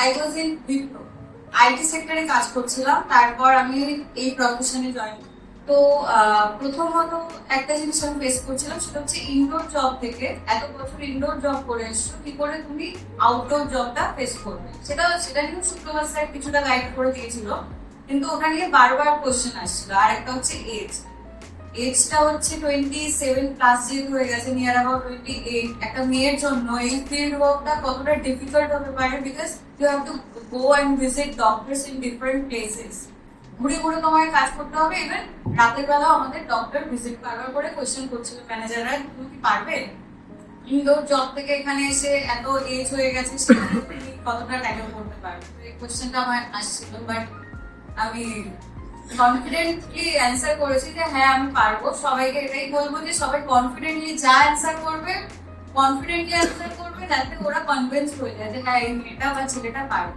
I was in IT সেক্টরে কাজ করছিলাম, তারপর আমি এই প্রফেশনে জয়েন। তো প্রথমত একটা জিনিস আমি ফেস করছিলাম, সেটা হচ্ছে ইনডোর জব থেকে এত বছর ইনডোর জব করে এসছো, কি করে তুমি আউটডোর জবটা ফেস করবে। সেটা নিয়ে শুক্রবার স্যার কিছুটা গাইড করে দিয়েছিল, কিন্তু ওখানে বারবার কোশ্চেন আসছিল। আর একটা হচ্ছে এজটা হচ্ছে 27+ যেহেতু হয়ে গেছে, নিয়ার অ্যাবাউট 28। একটা মেয়ের জন্য এই ফিল্ড ওয়ার্কটা কতটা ডিফিকাল্ট হতে পারে, because you have to go and visit doctors in different places. ঘুরে ঘুরে তোমাকে কাজ করতে হবে। ইভেন রাতের বেলাও আমাদের ডক্টর ভিজিট বারবার করে কোয়েশ্চেন করছিল ম্যানেজাররা, তুমি কি পারবে ইনডোর জব থেকে এখানে এসে এত এজ হয়ে গেছে, সেখানে তুমি কতটা ট্যাকেল করতে পারবে। এই কোয়েশ্চেনটা আমার আসছিল, বাট আমি কনফিডেন্টলি অ্যান্সার করেছি যে হ্যাঁ আমি পারবো। সবাইকে এটাই বলবো যে সবাই কনফিডেন্টলি অ্যান্সার করবে, তাতে ওরা কনভিন্স হয়ে যায় যে হ্যাঁ এই মেয়েটা বা ছেলেটা পারবে।